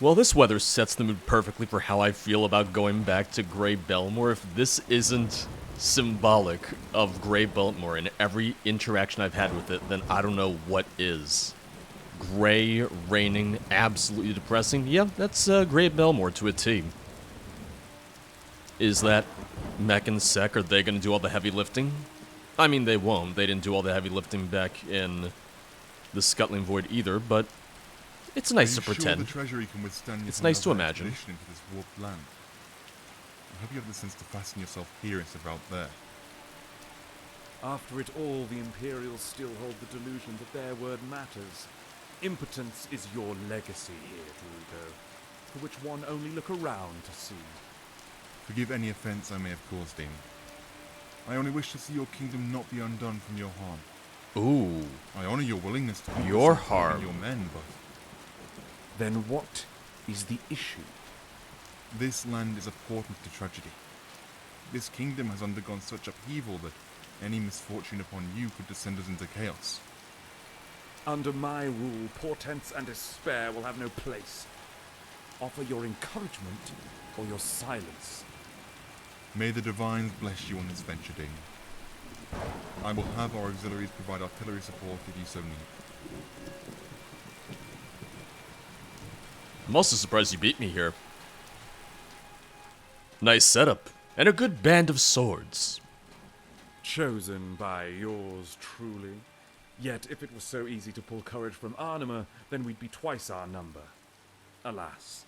Well, this weather sets the mood perfectly for how I feel about going back to Grey Belmor. If this isn't symbolic of Grey Belmor and every interaction I've had with it, then I don't know what is. Gray, raining, absolutely depressing. Yeah, that's Grey Belmor to a T. Is that Mech and Sek, are they going to do all the heavy lifting? I mean, they won't. They didn't do all the heavy lifting back in the Scuttling Void either, but it's nice to pretend. Sure the treasury can withstand it's nice to imagine. Into this warped land? I hope you have the sense to fasten yourself here instead of out there. After it all, the Imperials still hold the delusion that their word matters. Impotence is your legacy here, Druido, for which one only look around to see. Forgive any offense I may have caused, Demon. I only wish to see your kingdom not be undone from your harm. Ooh. I honor your willingness to be your harm. Your men, but then what is the issue? This land is a portent to tragedy. This kingdom has undergone such upheaval that any misfortune upon you could descend us into chaos. Under my rule, portents and despair will have no place. Offer your encouragement or your silence. May the divines bless you on this venture, Damon. I will have our auxiliaries provide artillery support if you so need. I'm also surprised you beat me here. Nice setup, and a good band of swords. Chosen by yours truly. Yet if it was so easy to pull courage from Arnima, then we'd be twice our number. Alas,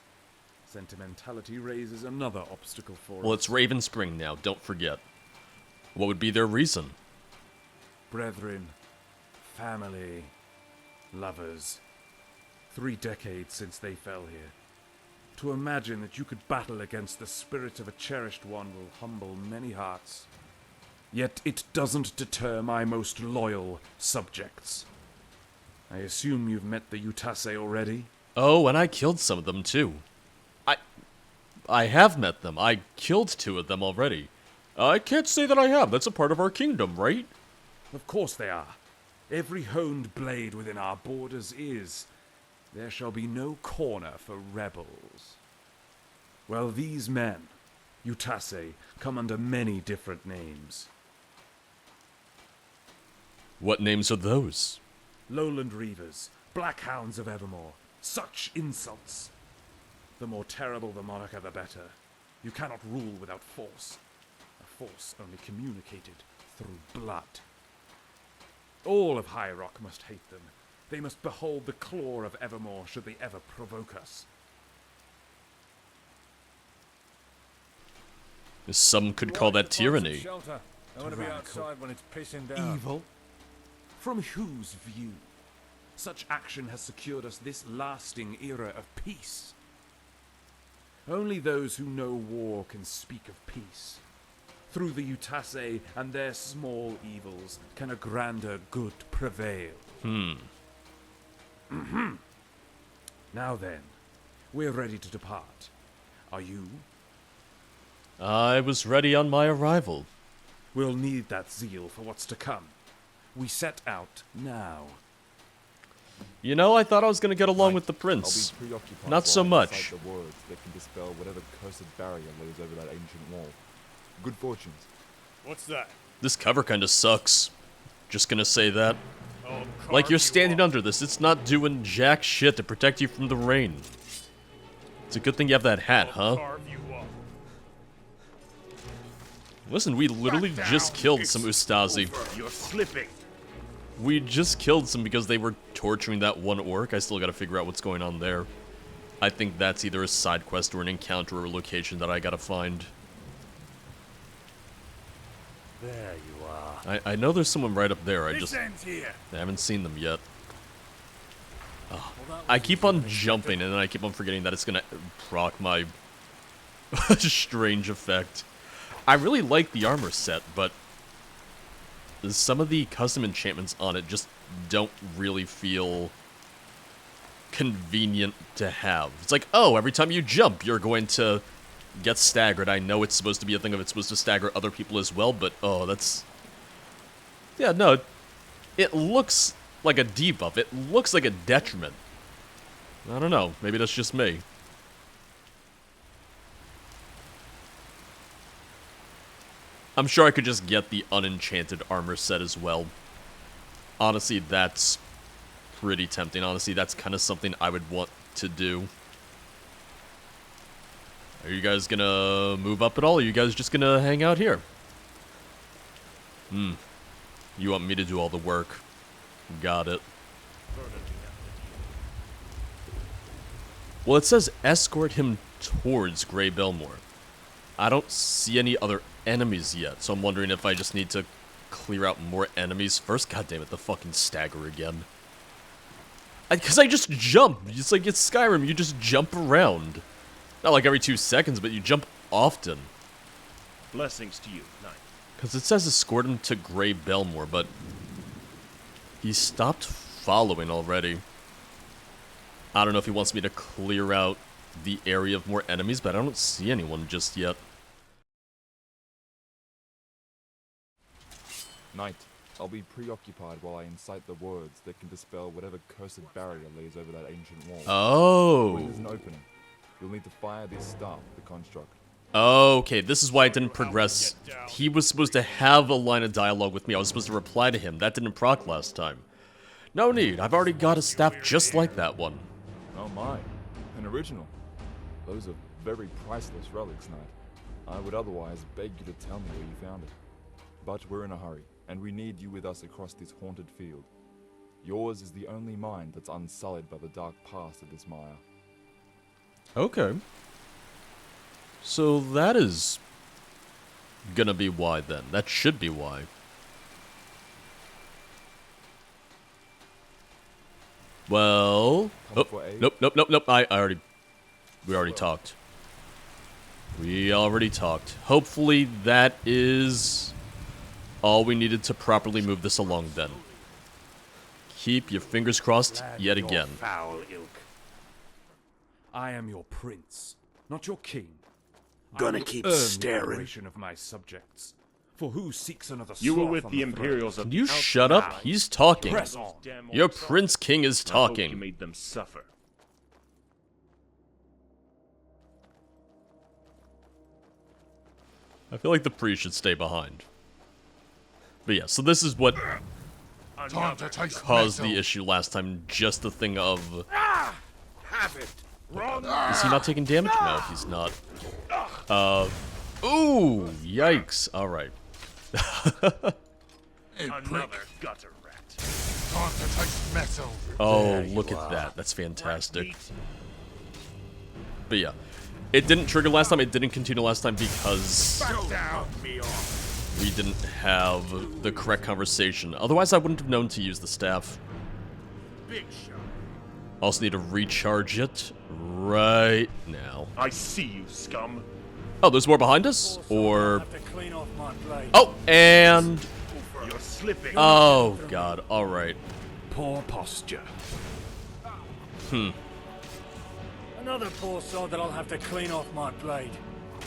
sentimentality raises another obstacle for us. Well, it's Raven Spring now, don't forget. What would be their reason? Brethren, family, lovers. 3 decades since they fell here. To imagine that you could battle against the spirit of a cherished one will humble many hearts. Yet it doesn't deter my most loyal subjects. I assume you've met the Utase already? Oh, and I killed some of them too. I have met them. I killed 2 of them already. I can't say that I have. That's a part of our kingdom, right? Of course they are. Every honed blade within our borders is. There shall be no corner for rebels. Well, these men, Utase, come under many different names. What names are those? Lowland Reavers, Black Hounds of Evermore. Such insults! The more terrible the moniker, the better. You cannot rule without force. A force only communicated through blood. All of High Rock must hate them. They must behold the claw of Evermore should they ever provoke us. Some could call that tyranny. I want to be outside when it's pissing down. Evil? From whose view? Such action has secured us this lasting era of peace. Only those who know war can speak of peace. Through the Utase and their small evils can a grander good prevail. Now then, we're ready to depart. Are you? I was ready on my arrival. We'll need that zeal for what's to come. We set out now. You know, I thought I was going to get along with the prince. Not so much. The words that can dispel whatever cursed barrier lays over that ancient wall. Good fortunes. What's that? This cover kind of sucks. Just gonna say that. Oh, Like you're standing under this, it's not doing jack shit to protect you from the rain. It's a good thing you have that hat, huh? Listen, we literally just killed some Ustazi. You're slipping. We just killed some because they were torturing that one orc. I still gotta figure out what's going on there. I think that's either a side quest or an encounter or a location that I gotta find. There you are. I know there's someone right up there. I This ends here. haven't seen them yet. Oh, I keep on jumping and then I keep on forgetting that it's gonna proc my strange effect. I really like the armor set, but some of the custom enchantments on it just don't really feel convenient to have. It's like, oh, every time you jump, you're going to get staggered. I know it's supposed to be a thing of it's supposed to stagger other people as well, but oh, that's... Yeah, no, it looks like a debuff. It looks like a detriment. I don't know, maybe that's just me. I'm sure I could just get the unenchanted armor set as well. Honestly, that's pretty tempting. Honestly, that's kind of something I would want to do. Are you guys gonna move up at all, or are you guys just gonna hang out here? You want me to do all the work. Got it. Well, it says escort him towards Grey Belmor. I don't see any other enemies yet, so I'm wondering if I just need to clear out more enemies first. God damn it, the fucking stagger again. Because I just jump. It's like it's Skyrim, you just jump around. Not like every 2 seconds, but you jump often. Blessings to you, knight. Because it says escort him to Grey Belmor, but he stopped following already. I don't know if he wants me to clear out the area of more enemies, but I don't see anyone just yet. Knight, I'll be preoccupied while I incite the words that can dispel whatever cursed barrier lays over that ancient wall. Oh. When there's an opening, you'll need to fire this staff at the construct. Okay, this is why it didn't progress. He was supposed to have a line of dialogue with me. I was supposed to reply to him. That didn't proc last time. No need. I've already got a staff just like that one. Oh my, an original. Those are very priceless relics, Knight. I would otherwise beg you to tell me where you found it. But we're in a hurry, and we need you with us across this haunted field. Yours is the only mind that's unsullied by the dark past of this mire. Okay. So that is gonna be why then. That should be why. Well, Come for aid? nope. We already talked. We already talked. Hopefully that is all we needed to properly move this along then. Keep your fingers crossed yet Your again. foul ilk. I am your prince, not your king. Gonna I will keep earn the staring. adoration of my subjects. For who seeks another You were sloth with on the throne? Imperials of Can you shut up? He's talking. Press on. Your Prince King is I hope you talking. made them suffer. I feel like the priest should stay behind. But yeah, so this is what Time to taste caused the issue last time. Just the thing of... Have it. Wrong. Is he not taking damage? No, he's not. Ooh, yikes. Alright. Another gutter rat. Time to taste metal. Oh, look at that. That's fantastic. But yeah, it didn't trigger last time. It didn't continue last time because Down me off. we didn't have the correct conversation. Otherwise, I wouldn't have known to use the staff. Big shot. Also need to recharge it right now. I see you, scum. Oh, there's more behind us? Or... Have to clean off my blade. Oh, and... You're slipping. Oh, God. Alright. Poor posture. Another poor sod that I'll have to clean off my blade.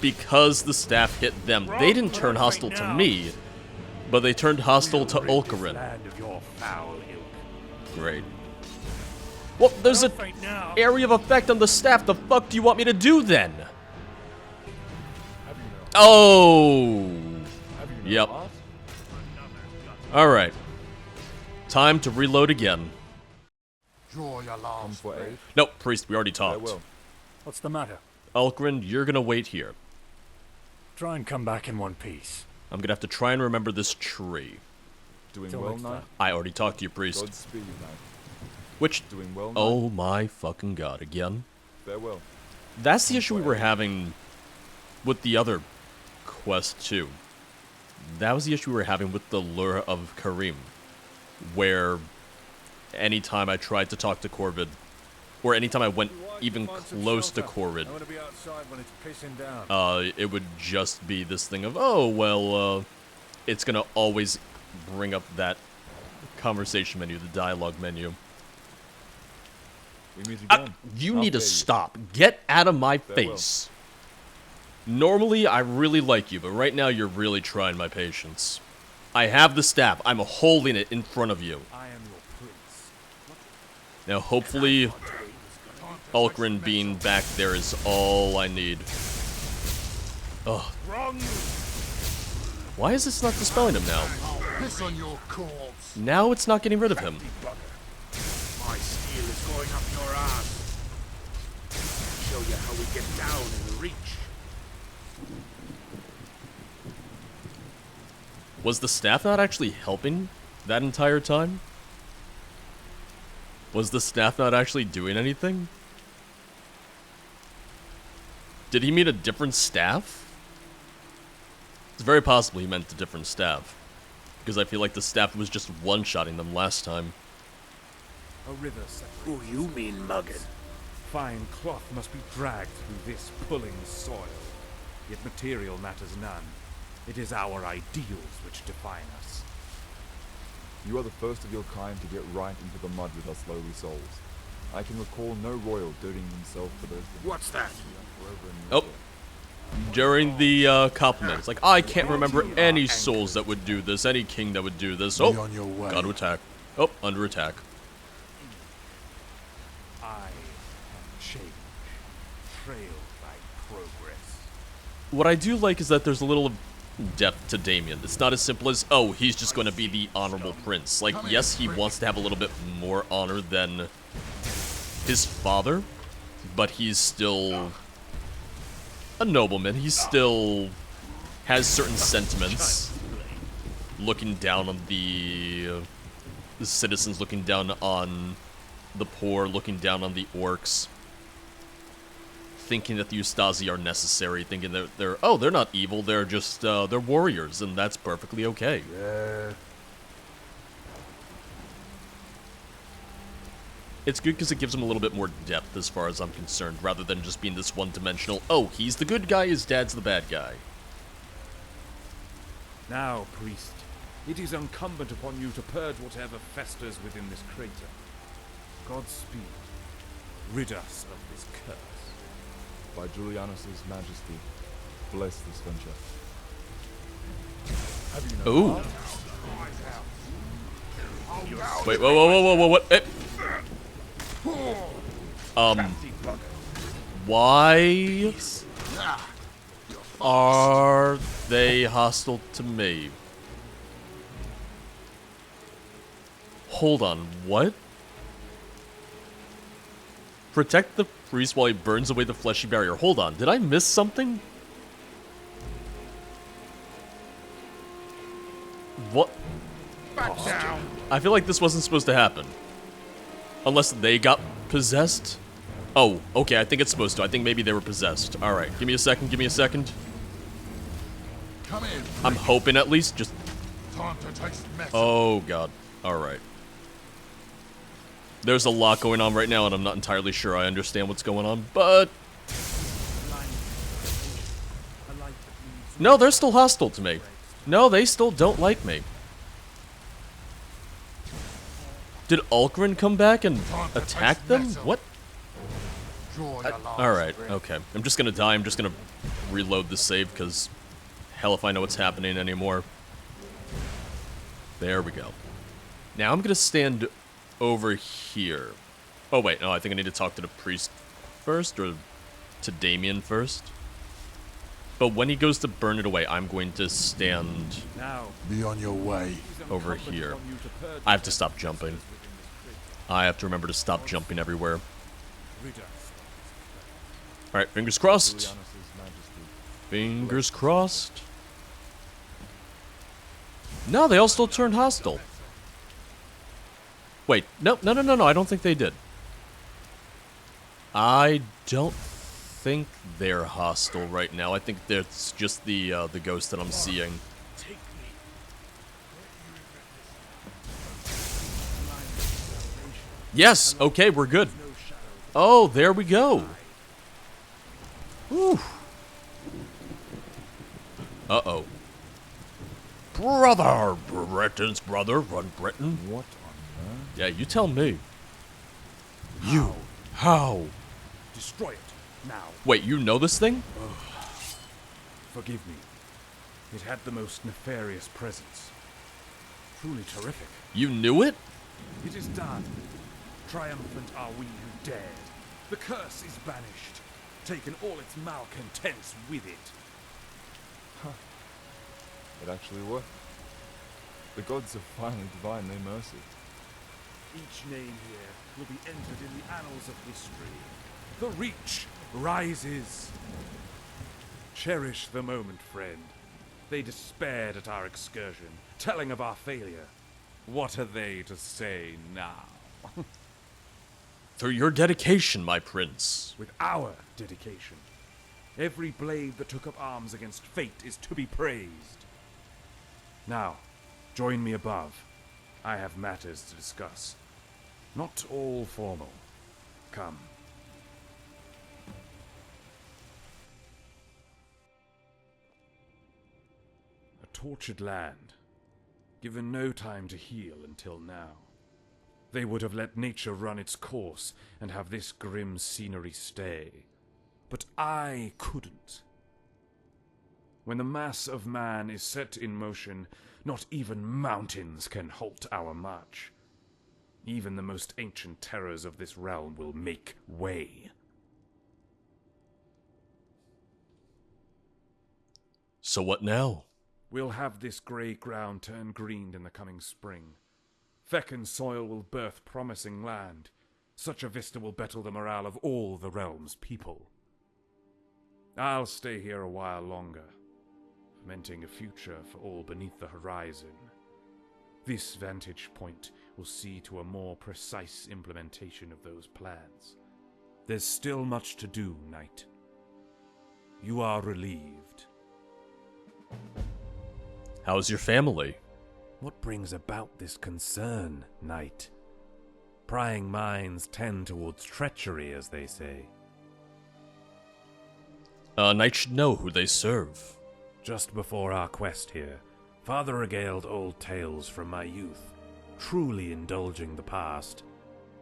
Because the staff hit them, they didn't turn hostile to me, but they turned hostile to Ulcarin. Land of your foul ilk. Great. Well, there's Don't an faint now. area of effect on the staff. The fuck do you want me to do then? Oh. Yep. Alright. Time to reload again. Draw your Come last for aid? Nope, priest, we already talked. Farewell. What's the matter? Ulcarin, you're gonna wait here. Try and come back in one piece. I'm gonna have to try and remember this tree. Doing Till well, next Knight? time. I already talked to you, priest. Godspeed, Knight. Which... Doing well, Knight? Oh my fucking god, again? Farewell. That's the issue we were having with the other quest, too. That was the issue we were having with the Lure of Karim, where anytime I tried to talk to Corvid, or anytime I went even close to Corvid, to be outside when it's pissing down. it would just be this thing of, oh, well, it's gonna always bring up that conversation menu, the dialogue menu. We meet again. You I'll need to pay you. stop. Get out of my Farewell. face. Normally, I really like you, but right now you're really trying my patience. I have the staff. I'm holding it in front of you. I am your prince. Now, hopefully, Ulcarin being back there is all I need. Oh, Wrong. Why is this not dispelling him now? Piss on your corpse. Now it's not getting rid of him. My steel is going up your ass. Show you how we get down in the reach. Was the staff not actually helping that entire time? Was the staff not actually doing anything? Did he mean a different staff? It's very possible he meant a different staff. Because I feel like the staff was just one-shotting them last time. A river separates. Who you mean mugging? Fine cloth must be dragged through this pulling soil. Yet material matters none. It is our ideals which define us. You are the first of your kind to get right into the mud with us lowly souls. I can recall no royal dirtying himself for those things. What's that? Oh. During the compliment, it's like, I can't remember any souls that would do this, any king that would do this. Be Oh, on your way. got to attack. Oh, under attack. I am change, trailed by progress. What I do like is that there's a little depth to Damien. It's not as simple as, oh, he's just going to be the honorable prince. Like, yes, he wants to have a little bit more honor than his father, but he's still a nobleman. He still has certain sentiments. Looking down on the citizens, looking down on the poor, looking down on the orcs. Thinking that the Ustazi are necessary, thinking that they're not evil, they're just, they're warriors, and that's perfectly okay. Yeah. It's good because it gives him a little bit more depth as far as I'm concerned, rather than just being this one-dimensional, oh, he's the good guy, his dad's the bad guy. Now, priest, it is incumbent upon you to purge whatever festers within this crater. Godspeed. Rid us of this curse. By Julianus's majesty, bless this venture. Ooh. Wait, whoa, what? Why are they hostile to me? Hold on, what? Protect the priest while he burns away the fleshy barrier. Hold on, did I miss something? What? Back down. I feel like this wasn't supposed to happen. Unless they got possessed? Oh, okay, I think it's supposed to. I think maybe they were possessed. Alright, give me a second, give me a second. Come in. I'm hoping at least, just... Time to taste metal. Oh, God. Alright. There's a lot going on right now, and I'm not entirely sure I understand what's going on, but... No, they're still hostile to me. No, they still don't like me. Did Ulgrin come back and attack them? What? Draw your last Alright, breath. okay. I'm just gonna die. I'm just gonna reload the save, because hell if I know what's happening anymore. There we go. Now I'm gonna stand over here. Oh wait, no, I think I need to talk to the priest first, or to Damien first. But when he goes to burn it away, I'm going to stand Now, Be on your way. it is over incumbent here. upon you to purge I have to whatever stop festers jumping. within this crater. I have to remember to stop jumping everywhere. Rid us. Alright, fingers crossed. Julianus's majesty. Fingers crossed. No, they all still turned hostile. Wait, no, I don't think they did. I don't think they're hostile right now. I think that's just the ghost that I'm seeing. Yes, okay, we're good. Oh, there we go. Whew. Uh-oh. Brother! Britain's brother, run Britain. What on earth? Yeah, you tell me. You. How? Destroy it, now. Wait, you know this thing? Forgive me. It had the most nefarious presence. Truly terrific. You knew it? It is done. Triumphant are we who dared. The curse is banished. Taken all its malcontents with it. It actually worked. The gods have finally divined their mercy. Each name here will be entered in the annals of history. The Reach rises. Cherish the moment, friend. They despaired at our excursion, telling of our failure. What are they to say now? Through your dedication, my prince. With our dedication, every blade that took up arms against fate is to be praised. Now, join me above. I have matters to discuss. Not all formal. Come. A tortured land, given no time to heal until now. They would have let nature run its course and have this grim scenery stay. But I couldn't. When the mass of man is set in motion, not even mountains can halt our march. Even the most ancient terrors of this realm will make way. So what now? We'll have this grey ground turn green in the coming spring. Fecund soil will birth promising land. Such a vista will better the morale of all the realm's people. I'll stay here a while longer, fomenting a future for all beneath the horizon. This vantage point will see to a more precise implementation of those plans. There's still much to do, Knight. You are relieved. How's your family? What brings about this concern, Knight? Prying minds tend towards treachery, as they say. Knight should know who they serve. Just before our quest here, Father regaled old tales from my youth, truly indulging the past.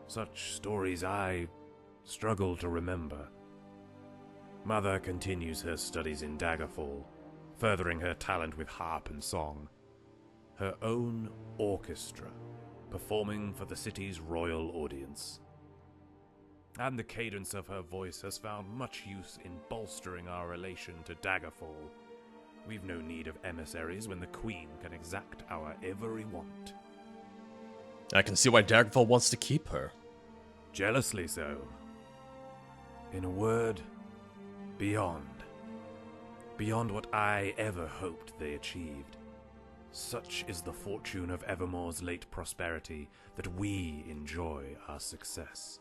Such stories I struggle to remember. Mother continues her studies in Daggerfall, furthering her talent with harp and song. Her own orchestra, performing for the city's royal audience. And the cadence of her voice has found much use in bolstering our relation to Daggerfall. We've no need of emissaries when the Queen can exact our every want. I can see why Daggerfall wants to keep her. Jealously so. In a word, beyond. Beyond what I ever hoped they achieved. Such is the fortune of Evermore's late prosperity that we enjoy our success.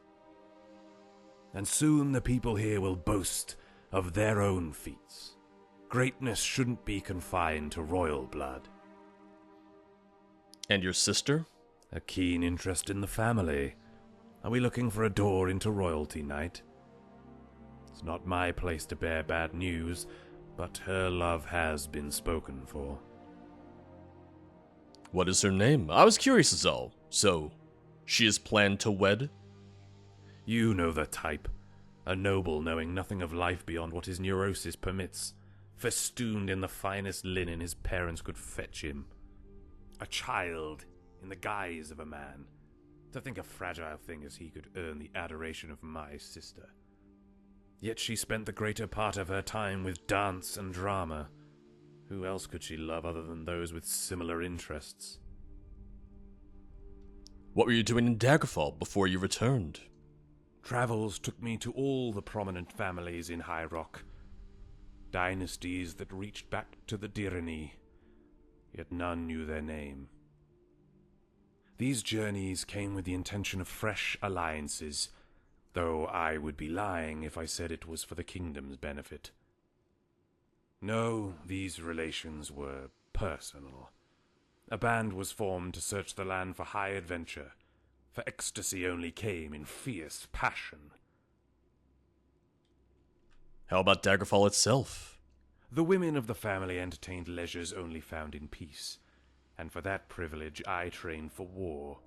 And soon the people here will boast of their own feats. Greatness shouldn't be confined to royal blood. And your sister? A keen interest in the family. Are we looking for a door into royalty, Knight? It's not my place to bear bad news, but her love has been spoken for. What is her name? I was curious as all. So, she is planned to wed? You know the type. A noble knowing nothing of life beyond what his neurosis permits. Festooned in the finest linen his parents could fetch him. A child in the guise of a man. To think a fragile thing as he could earn the adoration of my sister. Yet she spent the greater part of her time with dance and drama. Who else could she love other than those with similar interests? What were you doing in Daggerfall before you returned? Travels took me to all the prominent families in High Rock. Dynasties that reached back to the Dirani, yet none knew their name. These journeys came with the intention of fresh alliances, though I would be lying if I said it was for the kingdom's benefit. No, these relations were personal. A band was formed to search the land for high adventure, for ecstasy only came in fierce passion. How about Daggerfall itself? The women of the family entertained leisures only found in peace, and for that privilege I trained for war.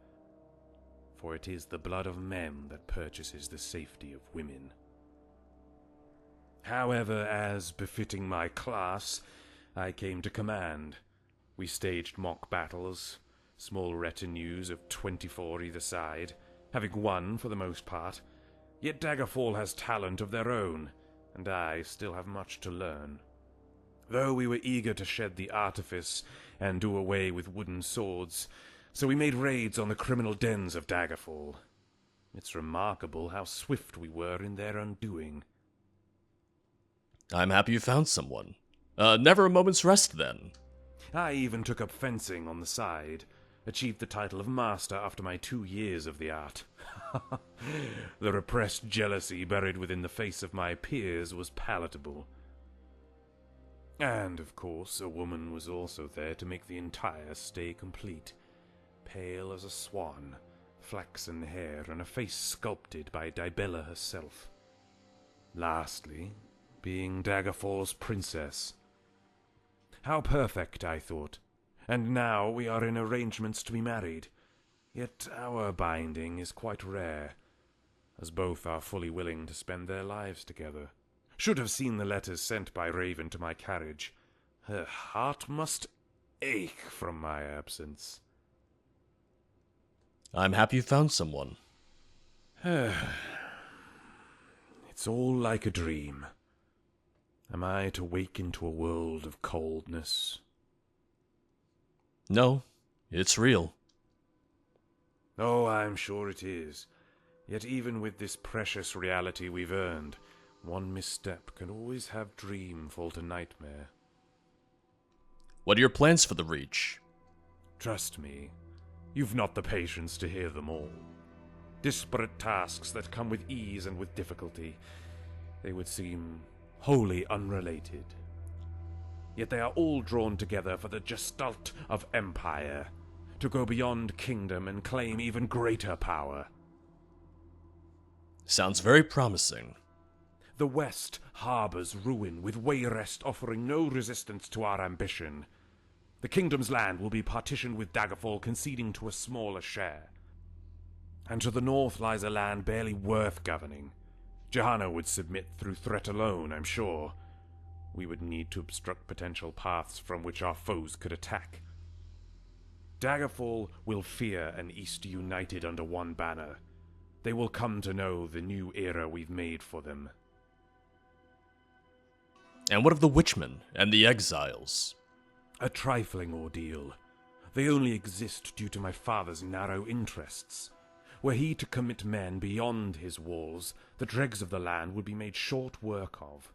For it is the blood of men that purchases the safety of women. However, as befitting my class, I came to command. We staged mock battles, small retinues of 24 either side, having won for the most part. Yet Daggerfall has talent of their own, and I still have much to learn. Though we were eager to shed the artifice and do away with wooden swords, so we made raids on the criminal dens of Daggerfall. It's remarkable how swift we were in their undoing. I'm happy you found someone. Never a moment's rest, then. I even took up fencing on the side, achieved the title of master after my 2 years of the art. The repressed jealousy buried within the face of my peers was palatable. And, of course, a woman was also there to make the entire stay complete. Pale as a swan, flaxen hair, and a face sculpted by Dibella herself. Lastly, being Daggerfall's princess. How perfect, I thought. And now we are in arrangements to be married. Yet our binding is quite rare, as both are fully willing to spend their lives together. Should have seen the letters sent by Raven to my carriage. Her heart must ache from my absence. I'm happy you found someone. It's all like a dream. Am I to wake into a world of coldness? No, it's real. Oh, I'm sure it is. Yet even with this precious reality we've earned, one misstep can always have dream fall to nightmare. What are your plans for the Reach? Trust me, you've not the patience to hear them all. Disparate tasks that come with ease and with difficulty. They would seem wholly unrelated. Yet they are all drawn together for the gestalt of empire, to go beyond kingdom and claim even greater power. Sounds very promising. The West harbors ruin, with Wayrest offering no resistance to our ambition. The kingdom's land will be partitioned, with Daggerfall conceding to a smaller share. And to the north lies a land barely worth governing. Johanna would submit through threat alone, I'm sure. We would need to obstruct potential paths from which our foes could attack. Daggerfall will fear an East united under one banner. They will come to know the new era we've made for them. And what of the Witchmen and the Exiles? A trifling ordeal. They only exist due to my father's narrow interests. Were he to commit men beyond his walls, the dregs of the land would be made short work of.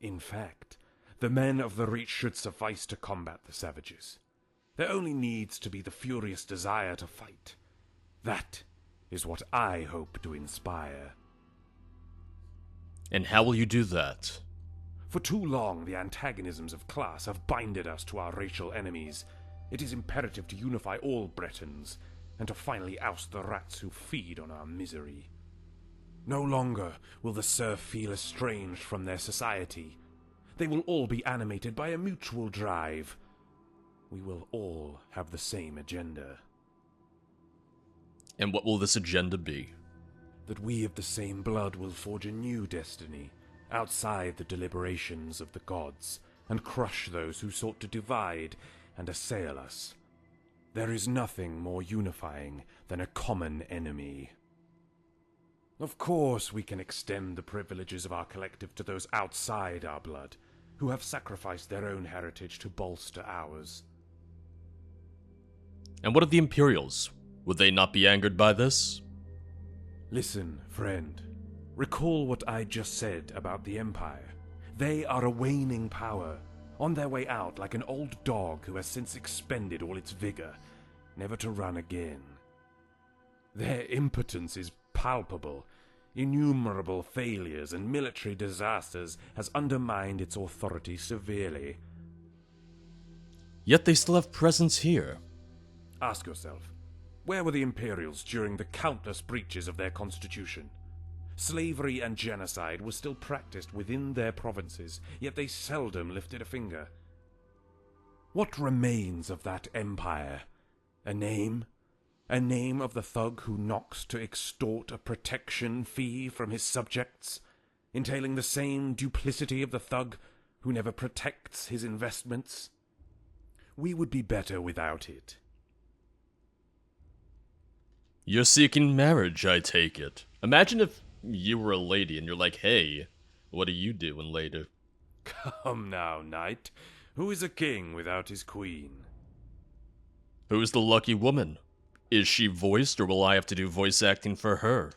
In fact, the men of the Reach should suffice to combat the savages. There only needs to be the furious desire to fight. That is what I hope to inspire. And how will you do that? For too long, the antagonisms of class have binded us to our racial enemies. It is imperative to unify all Bretons, and to finally oust the rats who feed on our misery. No longer will the serf feel estranged from their society. They will all be animated by a mutual drive. We will all have the same agenda. And what will this agenda be? That we of the same blood will forge a new destiny, outside the deliberations of the gods, and crush those who sought to divide and assail us. There is nothing more unifying than a common enemy. Of course, we can extend the privileges of our collective to those outside our blood, who have sacrificed their own heritage to bolster ours. And what of the Imperials? Would they not be angered by this? Listen, friend. Recall what I just said about the Empire. They are a waning power, on their way out like an old dog who has since expended all its vigor, never to run again. Their impotence is palpable. Innumerable failures and military disasters has undermined its authority severely. Yet they still have presence here. Ask yourself, where were the Imperials during the countless breaches of their constitution? Slavery and genocide were still practiced within their provinces, yet they seldom lifted a finger. What remains of that empire? A name? A name of the thug who knocks to extort a protection fee from his subjects, entailing the same duplicity of the thug who never protects his investments? We would be better without it. You're seeking marriage, I take it. Imagine if you were a lady and you're like, hey, what are you doing later? Come now, knight. Who is a king without his queen? Who's the lucky woman? Is she voiced, or will I have to do voice acting for her?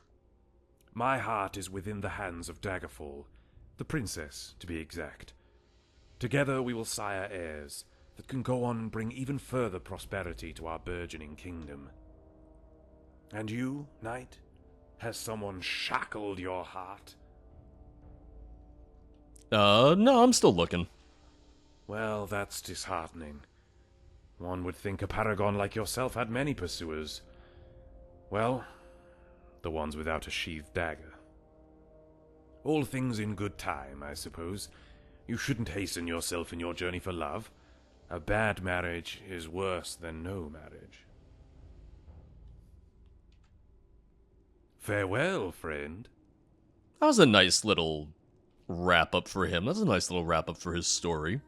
My heart is within the hands of Daggerfall, the princess, to be exact. Together we will sire heirs that can go on and bring even further prosperity to our burgeoning kingdom. And you, knight? Has someone shackled your heart? No, I'm still looking. Well, that's disheartening. One would think a paragon like yourself had many pursuers. Well, the ones without a sheathed dagger. All things in good time, I suppose. You shouldn't hasten yourself in your journey for love. A bad marriage is worse than no marriage. Farewell, friend. That was a nice little wrap-up for him. That's a nice little wrap-up for his story.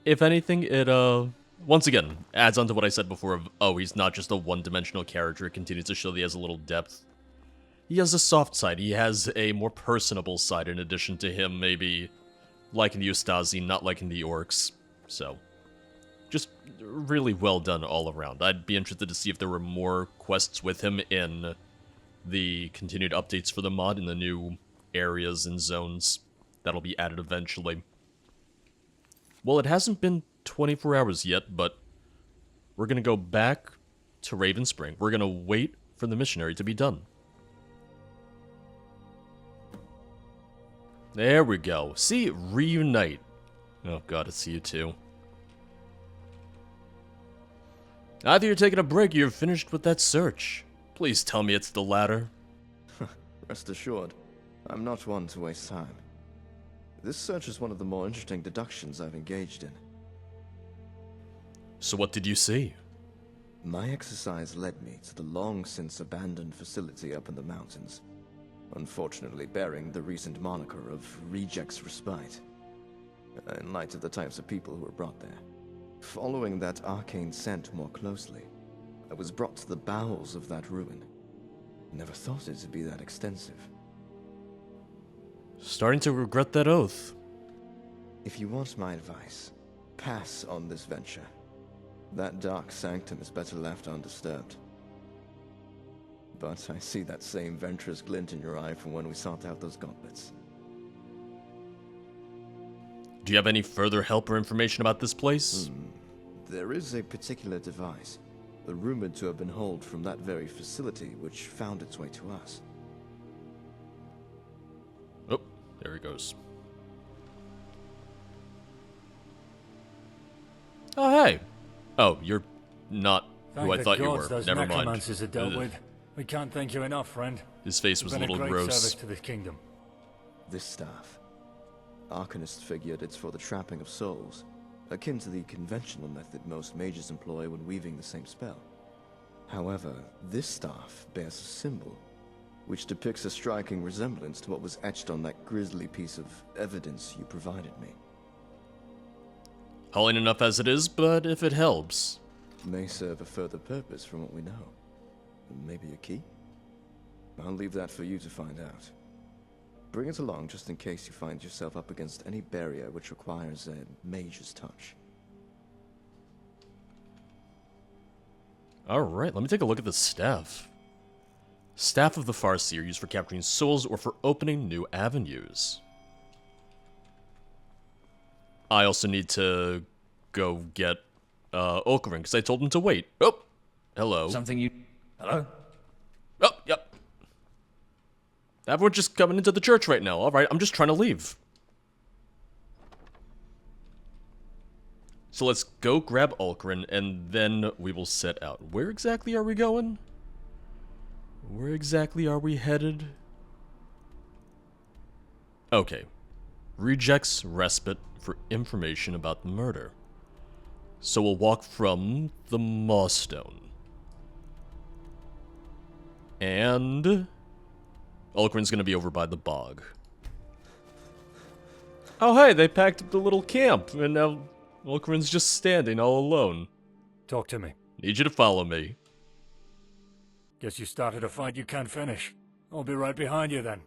If anything, it, once again, adds on to what I said before of, oh, he's not just a one-dimensional character. It continues to show that he has a little depth. He has a soft side. He has a more personable side in addition to him maybe liking the Ustazi, not liking the orcs. So, just really well done all around. I'd be interested to see if there were more quests with him in the continued updates for the mod in the new areas and zones that'll be added eventually. Well, it hasn't been 24 hours yet, but we're going to go back to Raven Spring. We're going to wait for the missionary to be done. There we go. See, reunite. Oh god, I see you too. Either you're taking a break or you're finished with that search. Please tell me it's the latter. Rest assured, I'm not one to waste time. This search is one of the more interesting deductions I've engaged in. So what did you see? My exercise led me to the long-since abandoned facility up in the mountains, unfortunately bearing the recent moniker of Reject's Respite, in light of the types of people who were brought there. Following that arcane scent more closely, I was brought to the bowels of that ruin. Never thought it to be that extensive. Starting to regret that oath. If you want my advice, pass on this venture. That dark sanctum is better left undisturbed. But I see that same venturous glint in your eye from when we sought out those gauntlets. Do you have any further help or information about this place? There is a particular device, rumored to have been hauled from that very facility, which found its way to us. Oh, there he goes. Oh, hey. Oh, you're not who I thought you were. Those Never mind. necromancers are dealt with. We can't thank you enough, friend. His face was a You've been little a great gross. service to this kingdom. This staff. Arcanists figured it's for the trapping of souls, akin to the conventional method most mages employ when weaving the same spell. However, this staff bears a symbol, which depicts a striking resemblance to what was etched on that grisly piece of evidence you provided me. Hauling enough as it is, but if it helps. May serve a further purpose from what we know. Maybe a key? I'll leave that for you to find out. Bring it along just in case you find yourself up against any barrier which requires a mage's touch. Alright, let me take a look at the staff. Staff of the Farseer used for capturing souls or for opening new avenues. I also need to go get Ocarin, because I told him to wait. Oh! Hello. Something you... Hello? Oh, yep. Everyone's just coming into the church right now. Alright, I'm just trying to leave. So let's go grab Ulcarin, and then we will set out. Where exactly are we going? Where exactly are we headed? Okay. Rejects respite for information about the murder. So we'll walk from the Mawstone. And Ulcarin's gonna be over by the bog. Oh hey, they packed up the little camp, and now Ulcarin's just standing all alone. Talk to me. Need you to follow me. Guess you started a fight you can't finish. I'll be right behind you then.